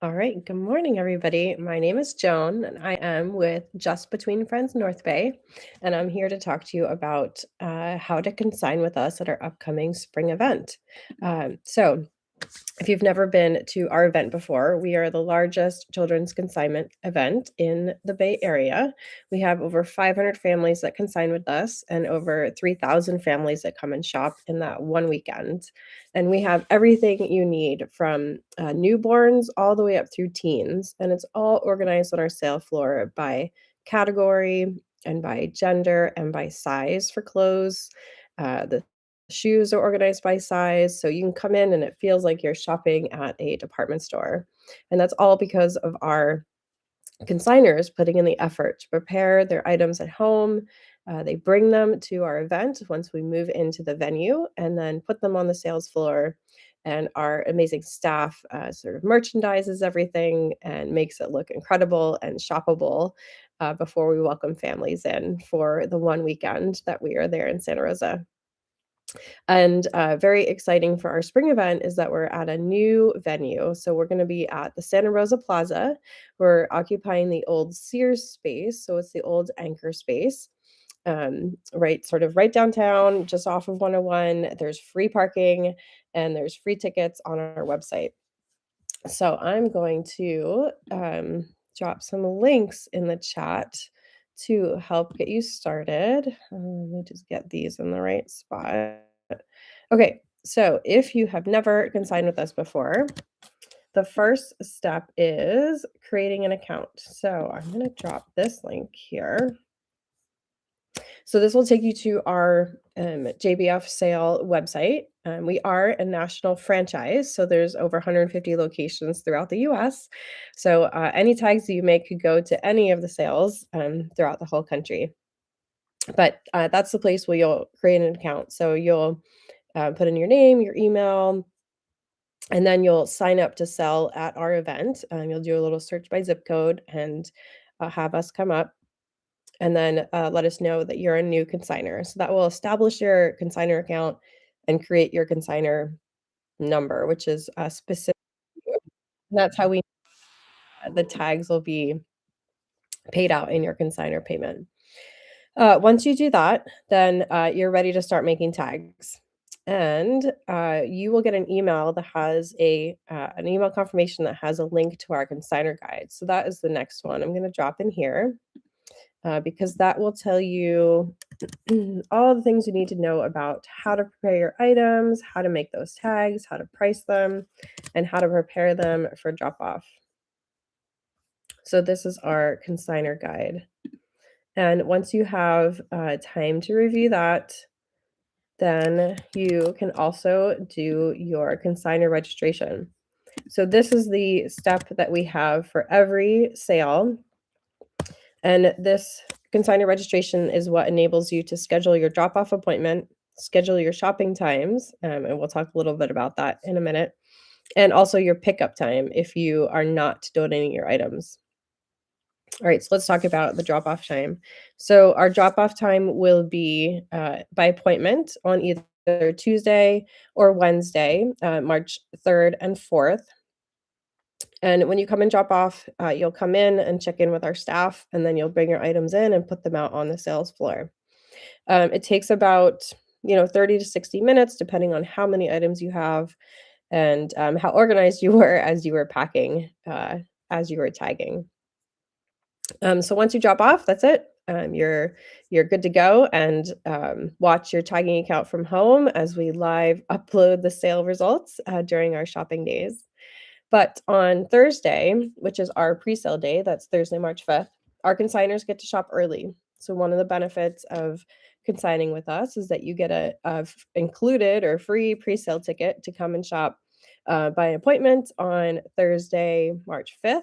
All right, good morning, everybody. My name is Joan, and I am with Just Between Friends North Bay, and I'm here to talk to you about how to consign with us at our upcoming spring event. So, if you've never been to our event before, we are the largest children's consignment event in the Bay Area. We have over 500 families that consign with us and over 3,000 families that come and shop in that one weekend. And we have everything you need from newborns all the way up through teens. And it's all organized on our sale floor by category and by gender and by size for clothes. The shoes are organized by size, so you can come in and it feels like you're shopping at a department store. And that's all because of our consigners putting in the effort to prepare their items at home. They bring them to our event once we move into the venue and then put them on the sales floor. And our amazing staff sort of merchandises everything and makes it look incredible and shoppable before we welcome families in for the one weekend that we are there in Santa Rosa. And very exciting for our spring event is that we're at a new venue. So we're going to be at the Santa Rosa Plaza. We're occupying the old Sears space. So it's the old anchor space, right, sort of right downtown, just off of 101. There's free parking and there's free tickets on our website. So I'm going to drop some links in the chat to help get you started. Let me just get these in the right spot. Okay, so if you have never consigned with us before, the first step is creating an account. So I'm going to drop this link here. So this will take you to our JBF sale website. We are a national franchise, so there's over 150 locations throughout the US. So any tags that you make could go to any of the sales throughout the whole country. But that's the place where you'll create an account. So you'll put in your name, your email, and then you'll sign up to sell at our event. You'll do a little search by zip code and have us come up and then let us know that you're a new consignor. So that will establish your consignor account and create your consignor number, which is specific. And that's how we the tags will be paid out in your consignor payment. Once you do that, then you're ready to start making tags. And you will get an email that has an email confirmation that has a link to our consignor guide. So that is the next one. I'm going to drop in here because that will tell you all the things you need to know about how to prepare your items, how to make those tags, how to price them, and how to prepare them for drop off. So this is our consignor guide. And once you have time to review that, then you can also do your consignor registration. So this is the step that we have for every sale. And this consignor registration is what enables you to schedule your drop-off appointment, schedule your shopping times, and we'll talk a little bit about that in a minute, and also your pickup time if you are not donating your items. All right, so let's talk about the drop-off time. So our drop-off time will be by appointment on either Tuesday or Wednesday, March 3rd and 4th. And when you come and drop off, you'll come in and check in with our staff, and then you'll bring your items in and put them out on the sales floor. It takes about 30 to 60 minutes, depending on how many items you have and how organized you were as you were packing, as you were tagging. So once you drop off, that's it. You're good to go and watch your tagging account from home as we live upload the sale results during our shopping days. But on Thursday, which is our pre-sale day, that's Thursday, March 5th, our consigners get to shop early. So one of the benefits of consigning with us is that you get a included or free pre-sale ticket to come and shop by appointment on Thursday, March 5th.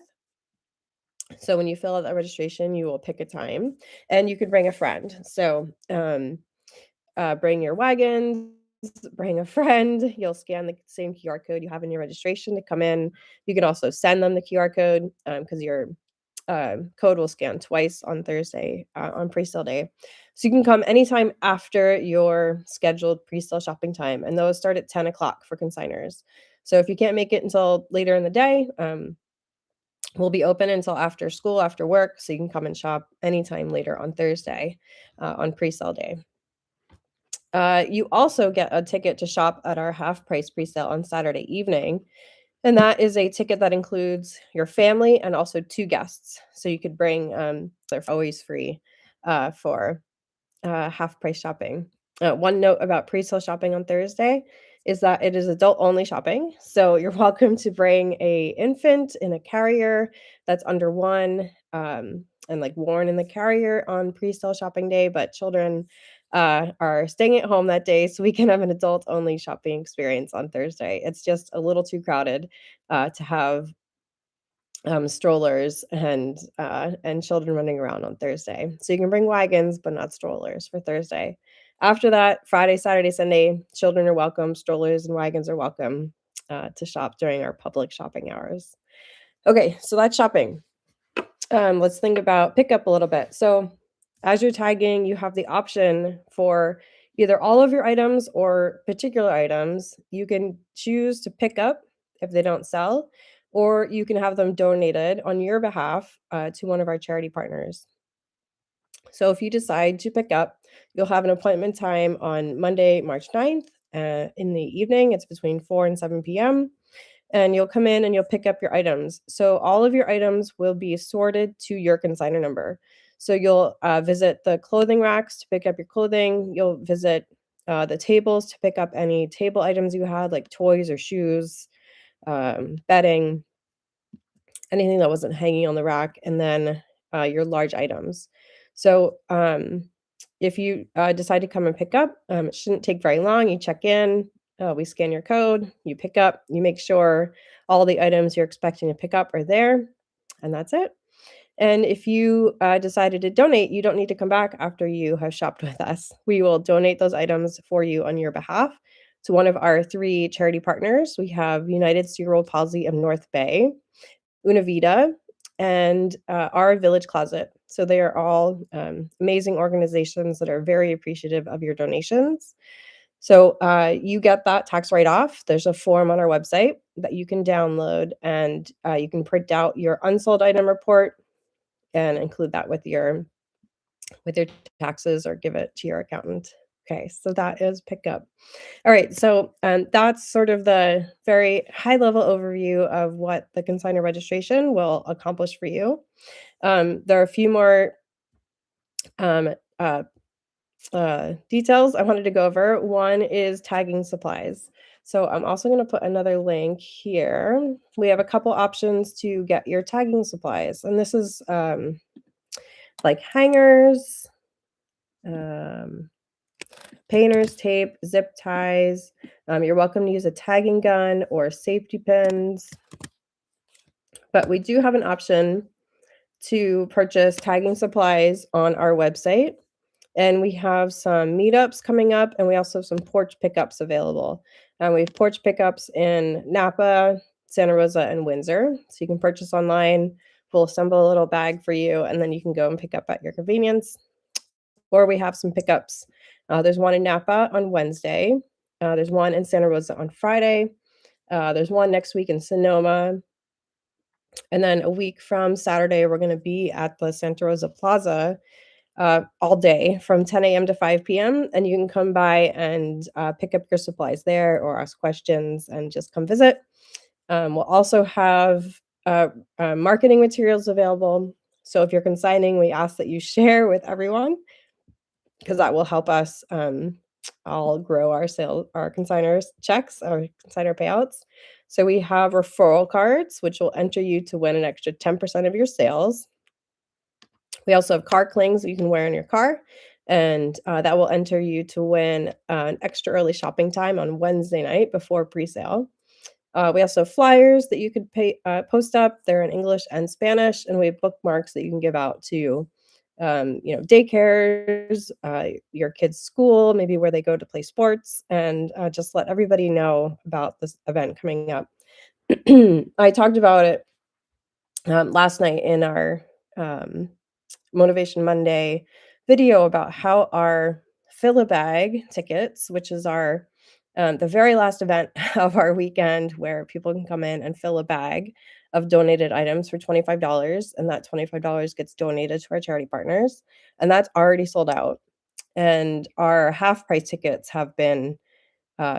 So when you fill out that registration, you will pick a time and you can bring a friend. So bring your wagons, bring a friend. You'll scan the same QR code you have in your registration to come in. You can also send them the QR code because your code will scan twice on Thursday on pre-sale day. So you can come anytime after your scheduled pre-sale shopping time. And those start at 10 o'clock for consigners. So if you can't make it until later in the day, We'll be open until after school, after work, so you can come and shop anytime later on Thursday, on pre-sale day. You also get a ticket to shop at our half price presale on Saturday evening, and that is a ticket that includes your family and also 2 guests. So you could bring, they're always free, for half price shopping. One note about pre-sale shopping on Thursday is that it is adult only shopping. So you're welcome to bring a infant in a carrier that's under 1, and, like, worn in the carrier on pre-sale shopping day, but children, are staying at home that day so we can have an adult only shopping experience on Thursday. It's just a little too crowded, to have strollers and children running around on Thursday. So you can bring wagons, but not strollers for Thursday. After that, Friday, Saturday, Sunday, children are welcome, strollers and wagons are welcome to shop during our public shopping hours. Okay, so that's shopping. Let's think about pickup a little bit. So, as you're tagging, you have the option for either all of your items or particular items. You can choose to pick up if they don't sell, or you can have them donated on your behalf to one of our charity partners. So, if you decide to pick up, you'll have an appointment time on Monday, March 9th in the evening. It's between 4 and 7 p.m. And you'll come in and you'll pick up your items. So all of your items will be sorted to your consignor number. So you'll visit the clothing racks to pick up your clothing. You'll visit the tables to pick up any table items you had, like toys or shoes, bedding, anything that wasn't hanging on the rack, and then your large items. So if you decide to come and pick up, it shouldn't take very long. You check in, we scan your code, you pick up, you make sure all the items you're expecting to pick up are there, and that's it. And if you decided to donate, you don't need to come back after you have shopped with us. We will donate those items for you on your behalf to one of our 3 charity partners. We have United Cerebral Palsy of North Bay, Una Vida, and Our Village Closet. So they are all amazing organizations that are very appreciative of your donations. So you get that tax write-off. There's a form on our website that you can download, and you can print out your unsold item report and include that with your taxes or give it to your accountant. Okay, so that is pickup. All right, so that's sort of the very high level overview of what the consignor registration will accomplish for you. There are a few more um, uh, details I wanted to go over. One is tagging supplies. So I'm also going to put another link here. We have a couple options to get your tagging supplies, and this is like hangers, um, painters, tape, zip ties. You're welcome to use a tagging gun or safety pins. But we do have an option to purchase tagging supplies on our website. And we have some meetups coming up, and we also have some porch pickups available. We have porch pickups in Napa, Santa Rosa, and Windsor. So you can purchase online. We'll assemble a little bag for you, and then you can go and pick up at your convenience. Or we have some pickups. There's one in Napa on Wednesday. There's one in Santa Rosa on Friday. There's one next week in Sonoma. And then a week from Saturday, we're going to be at the Santa Rosa Plaza all day from 10 a.m. to 5 p.m. And you can come by and pick up your supplies there or ask questions and just come visit. We'll also have marketing materials available. So if you're consigning, we ask that you share with everyone because that will help us all grow our consignors checks, our consignor payouts. So we have referral cards, which will enter you to win an extra 10% of your sales. We also have car clings that you can wear in your car, and that will enter you to win an extra early shopping time on Wednesday night before pre-sale. We also have flyers that you could post up. They're in English and Spanish, and we have bookmarks that you can give out to, daycares, your kids' school, maybe where they go to play sports, and just let everybody know about this event coming up. I talked about it last night in our Motivation Monday video about how our Fill-A-Bag tickets, which is our The very last event of our weekend where people can come in and fill a bag of donated items for $25, and that $25 gets donated to our charity partners, and that's already sold out. And our half price tickets have been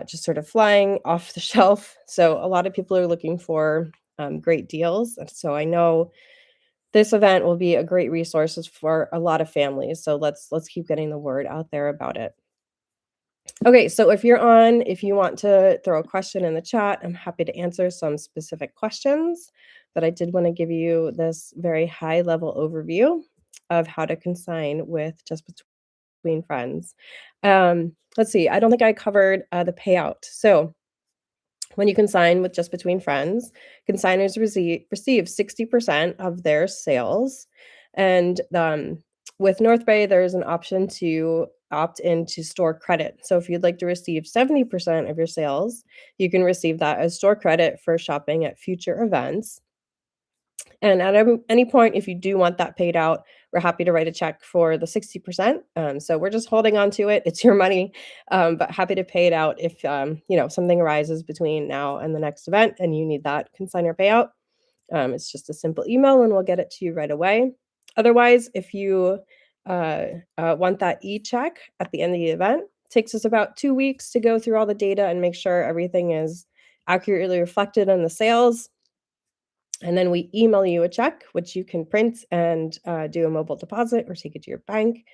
just sort of flying off the shelf. So a lot of people are looking for great deals. And so I know this event will be a great resource for a lot of families. So let's keep getting the word out there about it. Okay, so if you want to throw a question in the chat, I'm happy to answer some specific questions. But I did want to give you this very high level overview of how to consign with just between friends. Let's see, I don't think I covered the payout. So when you consign with just between friends, consigners receive 60% of their sales. And with North Bay, there's an option to opt into store credit. So if you'd like to receive 70% of your sales, you can receive that as store credit for shopping at future events. And at any point, if you do want that paid out, we're happy to write a check for the 60%. So we're just holding on to it. It's your money, but happy to pay it out if something arises between now and the next event and you need that consignor payout. It's just a simple email and we'll get it to you right away. Otherwise, if you want that e-check at the end of the event, it takes us about 2 weeks to go through all the data and make sure everything is accurately reflected in the sales. And then we email you a check, which you can print and do a mobile deposit or take it to your bank.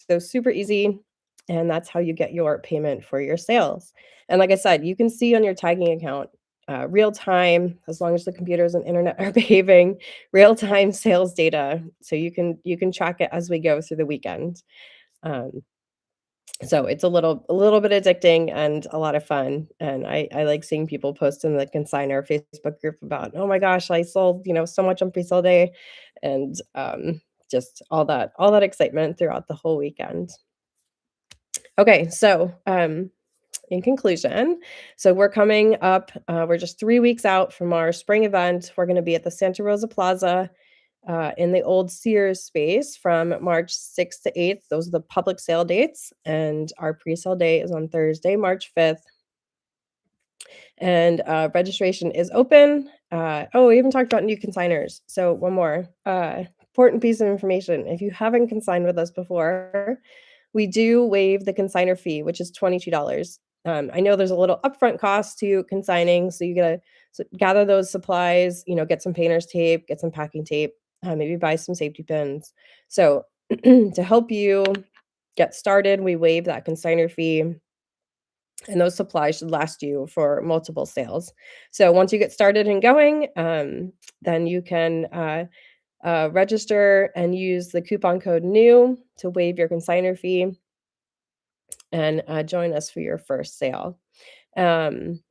So super easy. And that's how you get your payment for your sales. And like I said, you can see on your tagging account real time, as long as the computers and internet are behaving, real time sales data. So you can track it as we go through the weekend. Um, so it's a little bit addicting and a lot of fun, and I like seeing people post in the consignor Facebook group about, "Oh my gosh, I sold, so much on pre-sale day," and, just all that excitement throughout the whole weekend. Okay, so, in conclusion, so we're coming up, we're just 3 weeks out from our spring event. We're gonna be at the Santa Rosa Plaza in the old Sears space from March 6th to 8th. Those are the public sale dates. And our pre sale day is on Thursday, March 5th. And registration is open. We even talked about new consigners. So, one more important piece of information. If you haven't consigned with us before, we do waive the consignor fee, which is $22. I know there's a little upfront cost to consigning, so you gotta gather those supplies, get some painter's tape, get some packing tape, maybe buy some safety pins. So to help you get started, we waive that consignor fee, and those supplies should last you for multiple sales. So once you get started and going, then you can register and use the coupon code NEW to waive your consignor fee and join us for your first sale. Um,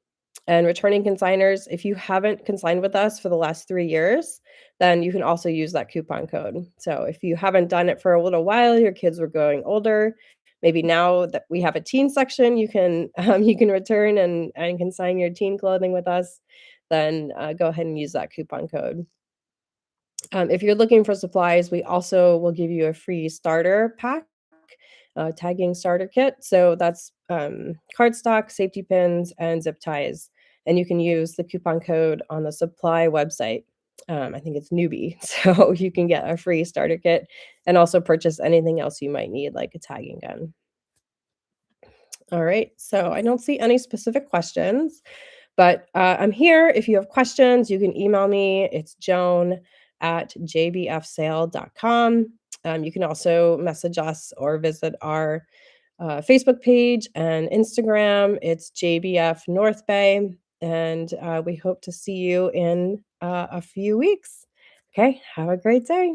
and returning consigners, if you haven't consigned with us for the last 3 years, then you can also use that coupon code. So if you haven't done it for a little while, your kids were growing older, maybe now that we have a teen section, you can return and consign your teen clothing with us. Then go ahead and use that coupon code. If you're looking for supplies, we also will give you a free starter pack, tagging starter kit. So that's cardstock, safety pins, and zip ties. And you can use the coupon code on the supply website. I think it's newbie. So you can get a free starter kit and also purchase anything else you might need, like a tagging gun. All right. So I don't see any specific questions. But I'm here. If you have questions, you can email me. It's joan@jbfsale.com. You can also message us or visit our Facebook page and Instagram. It's JBF North Bay. And we hope to see you in a few weeks. Okay. Have a great day.